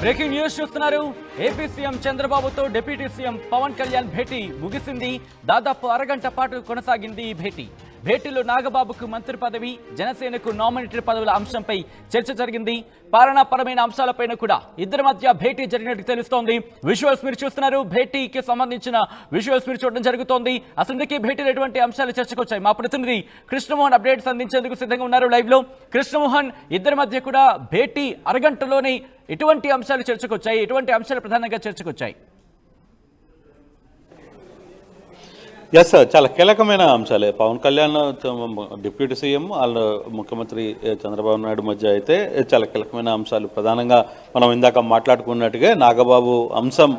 Breaking news చూస్తున్నారు. AP CM చంద్రబాబుతో deputy CM Pawan Kalyan భేటీ ముగిసింది. దాదాపు అరగంట పాటు కొనసాగింది ఈ భేటీ. భేటీలో నాగబాబుకు మంత్రి పదవి, జనసేనకు నామినేటెడ్ పదవుల అంశంపై చర్చ జరిగింది. పాలనాపరమైన అంశాలపైన కూడా ఇద్దరి మధ్య భేటీ జరిగినట్టు తెలుస్తోంది. విజువల్స్ మీరు చూస్తున్నారు. భేటీకి సంబంధించిన విజువల్స్ మీరు చూడడం జరుగుతోంది. అసలు ఇందుకే భేటీలో ఎటువంటి అంశాలు చర్చకు వచ్చాయి? మా ప్రతినిధి కృష్ణమోహన్ అప్డేట్స్ అందించేందుకు సిద్ధంగా ఉన్నారు లైవ్ లో. కృష్ణమోహన్, ఇద్దరి మధ్య కూడా భేటీ అరగంటలోనే ఎటువంటి అంశాలు చర్చకు వచ్చాయి? ఎటువంటి అంశాలు ప్రధానంగా చర్చకు వచ్చాయి? ఎస్ సార్, చాలా కీలకమైన అంశాలే. పవన్ కళ్యాణ్ డిప్యూటీ సీఎం వాళ్ళ ముఖ్యమంత్రి చంద్రబాబు నాయుడు మధ్య అయితే చాలా కీలకమైన అంశాలు. ప్రధానంగా మనం ఇందాక మాట్లాడుకున్నట్టుగా నాగబాబు అంశం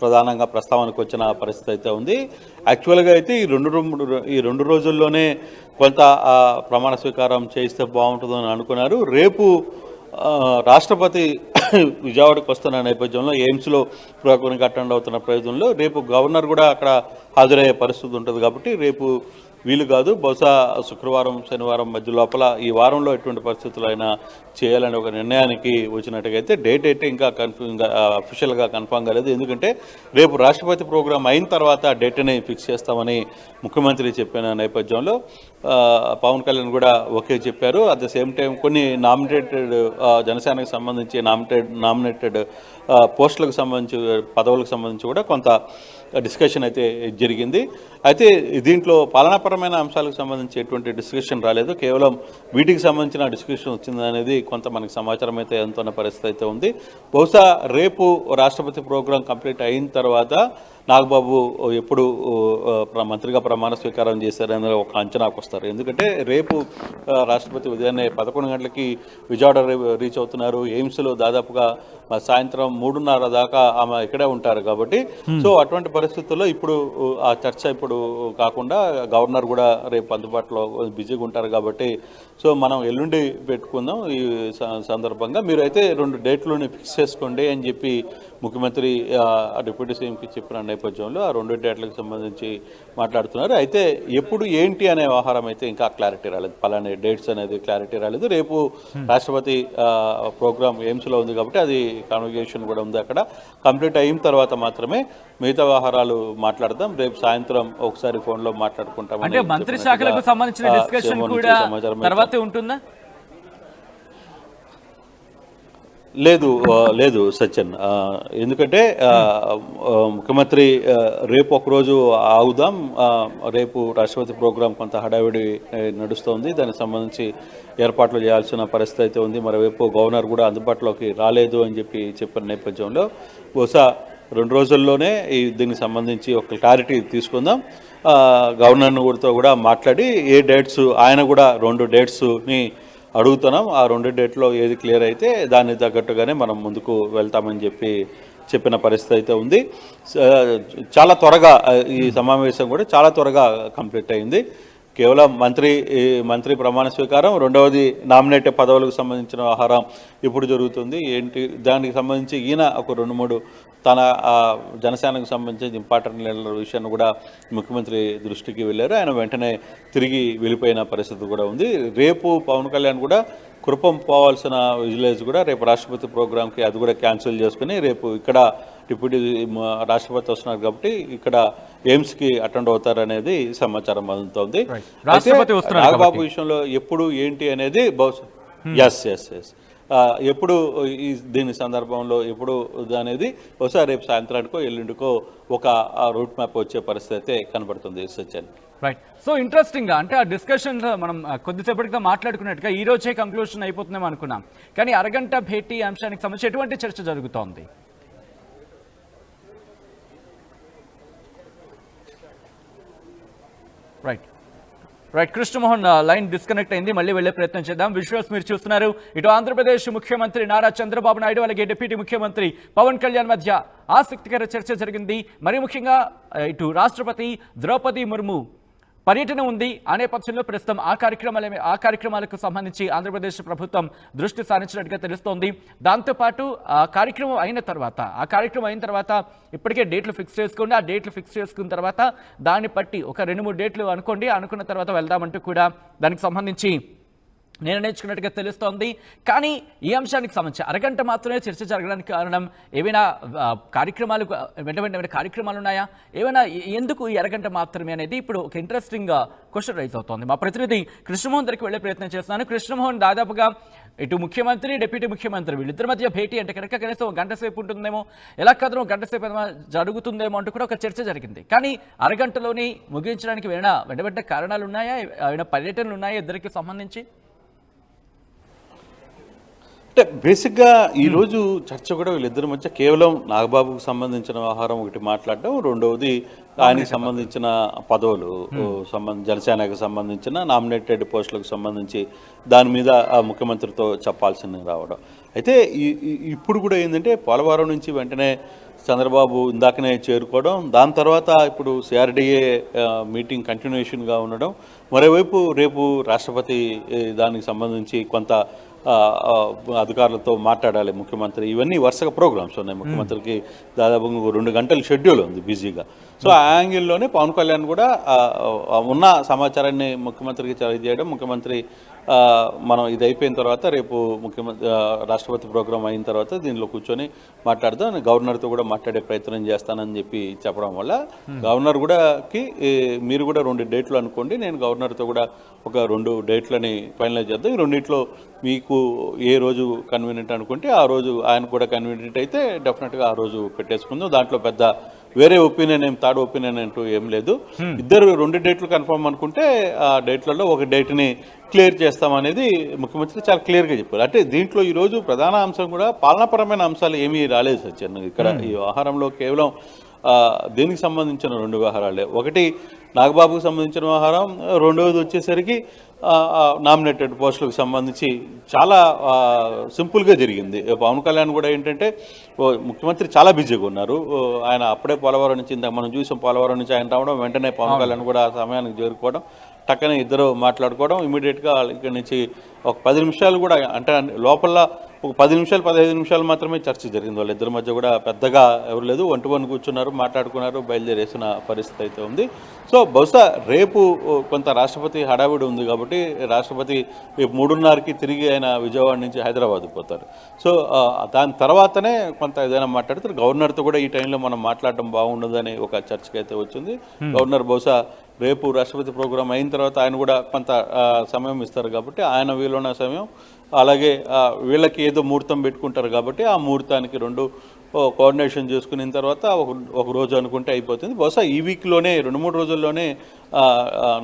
ప్రధానంగా ప్రస్తావనకు వచ్చిన పరిస్థితి అయితే ఉంది. యాక్చువల్గా అయితే ఈ రెండు రోజుల్లోనే కొంత ప్రమాణ స్వీకారం చేయిస్తే బాగుంటుందని అనుకున్నారు. రేపు రాష్ట్రపతి విజయవాడకు వస్తున్న నేపథ్యంలో ఎయిమ్స్లో ప్రోగ్రాంకి అటెండ్ అవుతున్న ప్రయోజనంలో రేపు గవర్నర్ కూడా అక్కడ హాజరయ్యే పరిస్థితి ఉంటుంది. కాబట్టి రేపు వీలు కాదు. బహుశా శుక్రవారం శనివారం మధ్య లోపల ఈ వారంలో ఎటువంటి పరిస్థితులు అయినా చేయాలని ఒక నిర్ణయానికి వచ్చినట్టుగా అయితే డేట్ అయితే ఇంకా అఫీషియల్గా కన్ఫామ్ కాలేదు. ఎందుకంటే రేపు రాష్ట్రపతి ప్రోగ్రాం అయిన తర్వాత డేట్ని ఫిక్స్ చేస్తామని ముఖ్యమంత్రి చెప్పిన నేపథ్యంలో పవన్ కళ్యాణ్ కూడా ఓకే చెప్పారు. అట్ ద సేమ్ టైం కొన్ని నామినేటెడ్ జనసేనకు సంబంధించి నామినేటెడ్ పోస్టులకు సంబంధించి పదవులకు సంబంధించి కూడా కొంత డిస్కషన్ అయితే జరిగింది. అయితే దీంట్లో పాలనాపరమైన అంశాలకు సంబంధించి ఎటువంటి డిస్కషన్ రాలేదు. కేవలం వీటికి సంబంధించిన డిస్కషన్ వచ్చింది అనేది కొంత మనకి సమాచారం అయితే అందుతున్న పరిస్థితి అయితే ఉంది. బహుశా రేపు రాష్ట్రపతి ప్రోగ్రాం కంప్లీట్ అయిన తర్వాత నాగబాబు ఎప్పుడు మంత్రిగా ప్రమాణ స్వీకారం చేశారని ఒక అంచనాకు వస్తారు. ఎందుకంటే రేపు రాష్ట్రపతి ఉదయాన్నే 11 గంటలకి విజయవాడ రీచ్ అవుతున్నారు. ఎయిమ్స్లో దాదాపుగా సాయంత్రం 3:30 దాకా ఆమె ఇక్కడే ఉంటారు. కాబట్టి సో అటువంటి పరిస్థితుల్లో ఇప్పుడు ఆ చర్చ ఇప్పుడు కాకుండా గవర్నర్ కూడా రేపు అందుబాటులో బిజీగా ఉంటారు. కాబట్టి సో మనం ఎల్లుండి పెట్టుకుందాం. ఈ సందర్భంగా మీరు అయితే 2 డేట్లను ఫిక్స్ చేసుకోండి అని చెప్పి ముఖ్యమంత్రి డిప్యూటీ సీఎంకి చెప్పిన నేపథ్యంలో ఆ 2 డేట్లకు సంబంధించి మాట్లాడుతున్నారు. అయితే ఎప్పుడు ఏంటి అనే వ్యవహారం అయితే ఇంకా క్లారిటీ రాలేదు. పలానే డేట్స్ అనేది క్లారిటీ రాలేదు. రేపు రాష్ట్రపతి ప్రోగ్రామ్ ఎయిమ్స్లో ఉంది కాబట్టి అది కాన్వకేషన్ కూడా ఉంది. అక్కడ కంప్లీట్ అయిన తర్వాత మాత్రమే మిగతా వ్యవహారాలు మాట్లాడదాం. రేపు సాయంత్రం ఒకసారి ఫోన్లో మాట్లాడుకుంటాం. అంటే మంత్రి శాఖలకు సంబంధించిన డిస్కషన్ కూడా తర్వాతే ఉంటుందా? లేదు సత్యన్, ఎందుకంటే ముఖ్యమంత్రి రేపు ఒకరోజు ఆగుదాం. రేపు రాష్ట్రపతి ప్రోగ్రాం కొంత హడావిడి నడుస్తోంది. దానికి సంబంధించి ఏర్పాట్లు చేయాల్సిన పరిస్థితి అయితే ఉంది. మరోవైపు గవర్నర్ కూడా అందుబాటులోకి రాలేదు అని చెప్పిన నేపథ్యంలో బహుశా 2 రోజుల్లోనే దీనికి సంబంధించి ఒక క్లారిటీ తీసుకుందాం. గవర్నర్ను కూడా మాట్లాడి ఏ డేట్స్ ఆయన కూడా 2 డేట్స్ని అడుగుతున్నాం. ఆ 2 డేట్లో ఏది క్లియర్ అయితే దాన్ని తగ్గట్టుగానే మనం ముందుకు వెళ్తామని చెప్పిన పరిస్థితి అయితే ఉంది. చాలా త్వరగా ఈ సమావేశం కూడా చాలా త్వరగా కంప్లీట్ అయింది. కేవలం మంత్రి ప్రమాణ స్వీకారం, రెండవది నామినేటెడ్ పదవులకు సంబంధించిన వ్యవహారం ఇప్పుడు జరుగుతుంది. ఏంటి దానికి సంబంధించి ఈయన ఒక 2-3 తన జనసేనకు సంబంధించిన ఇంపార్టెంట్ విషయాన్ని కూడా ముఖ్యమంత్రి దృష్టికి వెళ్ళారు. ఆయన వెంటనే తిరిగి వెళ్ళిపోయిన పరిస్థితి కూడా ఉంది. రేపు పవన్ కళ్యాణ్ కూడా కురుపం పోవాల్సిన విజిలెన్స్ కూడా రేపు రాష్ట్రపతి ప్రోగ్రాంకి అది కూడా క్యాన్సిల్ చేసుకుని రేపు ఇక్కడ డిప్యూటీ రాష్ట్రపతి వస్తున్నారు కాబట్టి ఇక్కడ ఎయిమ్స్కి అటెండ్ అవుతారనేది సమాచారం అందుతోంది. నాగబాబు విషయంలో ఎప్పుడు ఏంటి అనేది బహుశా ఎస్ ఎప్పుడు దీని సందర్భంలో ఎప్పుడు అనేది బహుశా రేపు సాయంత్రానికో ఎల్లుండికో ఒక రూట్ మ్యాప్ వచ్చే పరిస్థితి అయితే కనబడుతుంది సత్యన్. రైట్. సో ఇంట్రెస్టింగ్ గా అంటే ఆ డిస్కషన్ మనం కొద్దిసేపటిగా మాట్లాడుకున్నట్టుగా ఈ రోజే కంక్లూషన్ అయిపోతుందేమో అనుకున్నాం. కానీ అరగంట భేటీ అంశానికి సంబంధించి ఎటువంటి చర్చ జరుగుతోంది? రైట్ కృష్ణమోహన్, లైన్ డిస్కనెక్ట్ అయింది. మళ్ళీ వెళ్లే ప్రయత్నం చేద్దాం. విజువల్స్ మీరు చూస్తున్నారు. ఇటు ఆంధ్రప్రదేశ్ ముఖ్యమంత్రి నారా చంద్రబాబు నాయుడు అలాగే డిప్యూటీ ముఖ్యమంత్రి పవన్ కళ్యాణ్ మధ్య ఆసక్తికర చర్చ జరిగింది. మరి ముఖ్యంగా ఇటు రాష్ట్రపతి ద్రౌపది ముర్ము పర్యటన ఉంది. ఆ నేపథ్యంలో ప్రస్తుతం ఆ కార్యక్రమాలకు సంబంధించి ఆంధ్రప్రదేశ్ ప్రభుత్వం దృష్టి సారించినట్టుగా తెలుస్తోంది. దాంతోపాటు ఆ కార్యక్రమం అయిన తర్వాత ఇప్పటికే డేట్లు ఫిక్స్ చేసుకోండి. ఆ డేట్లు ఫిక్స్ చేసుకున్న తర్వాత దాన్ని బట్టి ఒక 2-3 డేట్లు అనుకున్న తర్వాత వెళ్దామంటూ కూడా దానికి సంబంధించి నిర్ణయించుకున్నట్టుగా తెలుస్తోంది. కానీ ఈ అంశానికి సంబంధించి అరగంట మాత్రమే చర్చ జరగడానికి కారణం ఏమైనా కార్యక్రమాలు వెంట వెంటనే కార్యక్రమాలు ఉన్నాయా, ఏమైనా ఎందుకు ఈ అరగంట మాత్రమే అనేది ఇప్పుడు ఒక ఇంట్రెస్టింగ్ క్వశ్చన్ రైజ్ అవుతోంది. మా ప్రతినిధి కృష్ణమోహన్ దగ్గరికి వెళ్ళే ప్రయత్నం చేస్తున్నాను. కృష్ణమోహన్, దాదాపుగా ఇటు ముఖ్యమంత్రి, డిప్యూటీ ముఖ్యమంత్రి వీళ్ళిద్దరి మధ్య భేటీ అంటే కనుక కనీసం ఒక గంట సేపు ఉంటుందేమో, ఎలా కాదు ఒక గంట సేపు జరుగుతుందేమో అంటూ కూడా ఒక చర్చ జరిగింది. కానీ అరగంటలోని ముగించడానికి ఏమైనా వెంట వెంటనే కారణాలు ఉన్నాయా, ఏమైనా పర్యటనలు ఉన్నాయా ఇద్దరికి సంబంధించి? అంటే బేసిక్గా ఈరోజు చర్చ కూడా వీళ్ళిద్దరి మధ్య కేవలం నాగబాబుకు సంబంధించిన వ్యవహారం ఒకటి మాట్లాడడం, రెండవది ఆయనకి సంబంధించిన పదవులు జనసేనకు సంబంధించిన నామినేటెడ్ పోస్టులకు సంబంధించి దాని మీద ముఖ్యమంత్రితో చెప్పాల్సింది రావడం. అయితే ఇప్పుడు కూడా ఏంటంటే పోలవరం నుంచి వెంటనే చంద్రబాబు ఇందాకనే చేరుకోవడం, దాని తర్వాత ఇప్పుడు సిఆర్డీఏ మీటింగ్ కంటిన్యూషన్గా ఉండడం, మరోవైపు రేపు రాష్ట్రపతి దానికి సంబంధించి కొంత అధికారులతో మాట్లాడాలి ముఖ్యమంత్రి, ఇవన్నీ వరుసగా ప్రోగ్రామ్స్ ఉన్నాయి. ముఖ్యమంత్రికి దాదాపు 2 గంటల షెడ్యూల్ ఉంది బిజీగా. సో ఆ యాంగిల్లోనే పవన్ కళ్యాణ్ కూడా ఉన్న సమాచారాన్ని ముఖ్యమంత్రికి తెలియజేయడం, ముఖ్యమంత్రి మనం ఇది అయిపోయిన తర్వాత రేపు ముఖ్యమంత్రి రాష్ట్రపతి ప్రోగ్రాం అయిన తర్వాత దీనిలో కూర్చొని మాట్లాడదాం, గవర్నర్తో కూడా మాట్లాడే ప్రయత్నం చేస్తానని చెప్పి చెప్పడం వల్ల గవర్నర్ కూడాకి మీరు కూడా 2 డేట్లు అనుకోండి, నేను గవర్నర్తో కూడా ఒక 2 డేట్లని ఫైనలైజ్ చేద్దాం, ఈ రెండిట్లో మీకు ఏ రోజు కన్వీనియంట్ అనుకుంటే ఆ రోజు ఆయన కూడా కన్వీనియంట్ అయితే డెఫినెట్గా ఆ రోజు పెట్టేసుకుందాం, దాంట్లో పెద్ద వేరే ఒపీనియన్ థర్డ్ ఒపీనియన్ అంటూ ఏం లేదు. ఇద్దరు 2 డేట్లు కన్ఫర్మ్ అనుకుంటే ఆ డేట్లలో ఒక డేట్ని క్లియర్ చేస్తామనేది ముఖ్యమంత్రి చాలా క్లియర్గా చెప్పారు. అంటే దీంట్లో ఈరోజు ప్రధాన అంశం కూడా పాలనాపరమైన అంశాలు ఏమీ రాలేదు సత్యన్. ఇక్కడ ఈ వ్యవహారంలో కేవలం దీనికి సంబంధించిన 2 వ్యవహారాలే. ఒకటి నాగబాబుకు సంబంధించిన వ్యవహారం, రెండవది వచ్చేసరికి నామినేటెడ్ పోస్టులకు సంబంధించి చాలా సింపుల్గా జరిగింది. పవన్ కళ్యాణ్ కూడా ఏంటంటే ముఖ్యమంత్రి చాలా బిజీగా ఉన్నారు. ఆయన అప్పుడే పోలవరం నుంచి మనం చూసాం, పోలవరం నుంచి ఆయన రావడం, వెంటనే పవన్ కళ్యాణ్ కూడా ఆ సమయానికి చేరుకోవడం, టక్కనే ఇద్దరు మాట్లాడుకోవడం, ఇమీడియట్గా ఇక్కడి నుంచి ఒక 10 నిమిషాలు కూడా అంటే లోపల ఒక 10 నిమిషాలు 15 నిమిషాలు మాత్రమే చర్చ జరిగింది. వాళ్ళిద్దరి మధ్య కూడా పెద్దగా ఎవరు లేదు, ఒంటి కూర్చున్నారు, మాట్లాడుకున్నారు, బయలుదేరేసిన పరిస్థితి అయితే ఉంది. సో బహుశా రేపు కొంత రాష్ట్రపతి హడావిడి ఉంది కాబట్టి రాష్ట్రపతి రేపు 3:30కి తిరిగి ఆయన విజయవాడ నుంచి హైదరాబాద్ పోతారు. సో దాని తర్వాతనే కొంత ఏదైనా మాట్లాడతారు. గవర్నర్తో కూడా ఈ టైంలో మనం మాట్లాడడం బాగుండదని ఒక చర్చకి అయితే వచ్చింది. గవర్నర్ బహుశా రేపు రాష్ట్రపతి ప్రోగ్రాం అయిన తర్వాత ఆయన కూడా కొంత సమయం ఇస్తారు కాబట్టి ఆయన వీలున్న సమయం, అలాగే వీళ్ళకి ఏదో ముహూర్తం పెట్టుకుంటారు కాబట్టి ఆ ముహూర్తానికి 2 కోఆర్డినేషన్ చేసుకున్న తర్వాత ఒక రోజు అనుకుంటే అయిపోతుంది. బహుశా ఈ వీక్లోనే 2-3 రోజుల్లోనే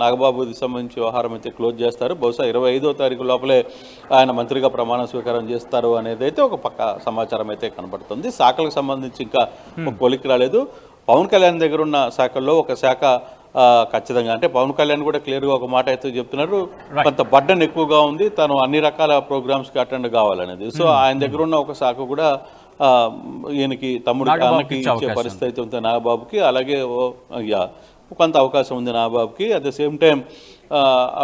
నాగబాబుకి సంబంధించి వ్యవహారం అయితే క్లోజ్ చేస్తారు. బహుశా 25వ తారీఖు లోపలే ఆయన మంత్రిగా ప్రమాణ స్వీకారం చేస్తారు అనేది అయితే ఒక పక్క సమాచారం అయితే కనబడుతుంది. శాఖలకు సంబంధించి ఇంకా ఒక కొలిక్కి రాలేదు. పవన్ కళ్యాణ్ దగ్గర ఉన్న శాఖల్లో ఒక శాఖ ఖచ్చితంగా అంటే పవన్ కళ్యాణ్ కూడా క్లియర్గా ఒక మాట అయితే చెప్తున్నారు, కొంత బర్డన్ ఎక్కువగా ఉంది, తను అన్ని రకాల ప్రోగ్రామ్స్కి అటెండ్ కావాలనేది. సో ఆయన దగ్గర ఉన్న ఒక శాఖ కూడా ఈయనకి అన్నకి ఇచ్చే పరిస్థితి అయితే ఉంది నాగబాబుకి. అలాగే కొంత అవకాశం ఉంది నాగబాబుకి. అట్ ద సేమ్ టైం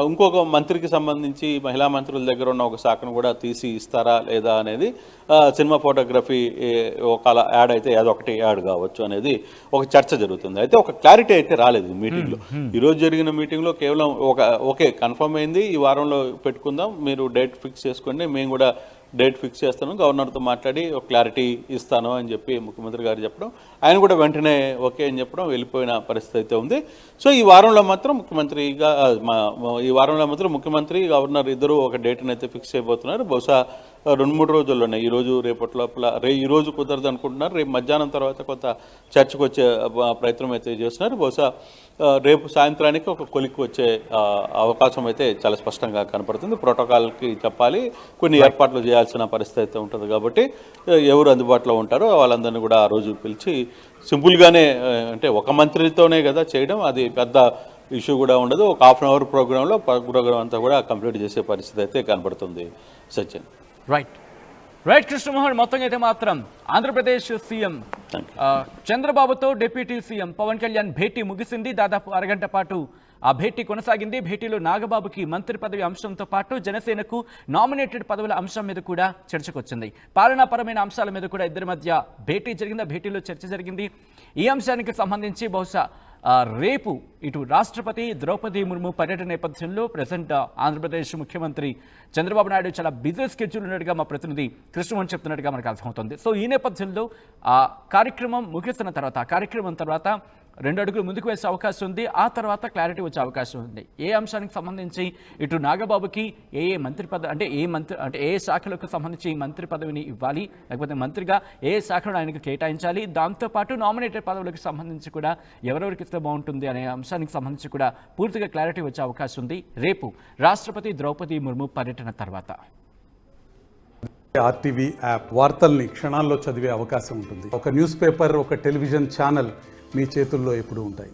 ఇంకొక మంత్రికి సంబంధించి మహిళా మంత్రుల దగ్గర ఉన్న ఒక శాఖను కూడా తీసి ఇస్తారా లేదా అనేది, సినిమా ఫోటోగ్రఫీ ఒక యాడ్ అయితే అదొకటి యాడ్ కావచ్చు అనేది ఒక చర్చ జరుగుతుంది. అయితే ఒక క్లారిటీ అయితే రాలేదు ఈ మీటింగ్లో. ఈరోజు జరిగిన మీటింగ్లో కేవలం ఓకే కన్ఫర్మ్ అయింది, ఈ వారంలో పెట్టుకుందాం, మీరు డేట్ ఫిక్స్ చేసుకోండి, మేము కూడా డేట్ ఫిక్స్ చేస్తాను, గవర్నర్తో మాట్లాడి ఒక క్లారిటీ ఇస్తాను అని చెప్పి ముఖ్యమంత్రి గారు చెప్పడం, ఆయన కూడా వెంటనే ఓకే అని చెప్పడం, వెళ్ళిపోయిన పరిస్థితి అయితే ఉంది. సో ఈ వారంలో మాత్రం ముఖ్యమంత్రి గవర్నర్ ఇద్దరు ఒక డేట్ని అయితే ఫిక్స్ అయిపోతున్నారు. బహుశా 2-3 రోజుల్లోనే, ఈరోజు రేపటి లోపల, ఈరోజు కుదరదు అనుకుంటున్నారు, రేపు మధ్యాహ్నం తర్వాత కొంత చర్చకు వచ్చే ప్రయత్నం అయితే చేస్తున్నారు. బహుశా రేపు సాయంత్రానికి ఒక కొలిక్కి వచ్చే అవకాశం అయితే చాలా స్పష్టంగా కనపడుతుంది. ప్రోటోకాల్కి చెప్పాలి, కొన్ని ఏర్పాట్లు చేయాల్సిన పరిస్థితి అయితే ఉంటుంది కాబట్టి ఎవరు అందుబాటులో ఉంటారో వాళ్ళందరినీ కూడా ఆ రోజు పిలిచి సింపుల్గానే, అంటే ఒక మంత్రితోనే కదా చేయడం, అది పెద్ద ఇష్యూ కూడా ఉండదు, ఒక ½ అవర్ ప్రోగ్రాంలో ప్రోగ్రాం అంతా కూడా కంప్లీట్ చేసే పరిస్థితి అయితే కనపడుతుంది సచిన్. రైట్ కృష్ణమోహన్, మొత్తంగా అయితే మాత్రం ఆంధ్రప్రదేశ్ సీఎం చంద్రబాబుతో డిప్యూటీ సీఎం పవన్ కళ్యాణ్ భేటీ ముగిసింది. దాదాపు అరగంట పాటు ఆ భేటీ కొనసాగింది. భేటీలో నాగబాబుకి మంత్రి పదవి అంశంతో పాటు జనసేనకు నామినేటెడ్ పదవుల అంశం మీద కూడా చర్చకొచ్చింది. పాలనాపరమైన అంశాల మీద కూడా ఇద్దరి మధ్య భేటీ జరిగింది. ఆ భేటీలో చర్చ జరిగింది. ఈ అంశానికి సంబంధించి బహుశా రేపు ఇటు రాష్ట్రపతి ద్రౌపది ముర్ము పర్యటన నేపథ్యంలో ప్రజెంట్ ఆంధ్రప్రదేశ్ ముఖ్యమంత్రి చంద్రబాబు నాయుడు చాలా బిజీ స్కెడ్యూల్ ఉన్నట్టుగా మా ప్రతినిధి కృష్ణమోహన్ చెప్తున్నట్టుగా మనకు అర్థమవుతుంది. సో ఈ నేపథ్యంలో ఆ కార్యక్రమం ముగిస్తున్న తర్వాత ఆ కార్యక్రమం తర్వాత 2 అడుగులు ముందుకు వేసే అవకాశం ఉంది. ఆ తర్వాత క్లారిటీ వచ్చే అవకాశం ఉంది. ఏ అంశానికి సంబంధించి ఇటు నాగబాబుకి ఏ మంత్రి పదవి అంటే ఏ శాఖలకు సంబంధించి మంత్రి పదవిని ఇవ్వాలి, లేకపోతే మంత్రిగా ఏ శాఖను ఆయనకు కేటాయించాలి, దాంతోపాటు నామినేటెడ్ పదవులకు సంబంధించి కూడా ఎవరెవరికి ఇస్తే బాగుంటుంది అనే అంశానికి సంబంధించి కూడా పూర్తిగా క్లారిటీ వచ్చే అవకాశం ఉంది రేపు రాష్ట్రపతి ద్రౌపది ముర్ము పర్యటన తర్వాత. ఆర్టీవీ యాప్ వార్తల్ని క్షణాల్లో చదివే అవకాశం ఉంటుంది. ఒక న్యూస్ పేపర్, ఒక టెలివిజన్ ఛానల్ మీ చేతుల్లో ఎప్పుడూ ఉంటాయి.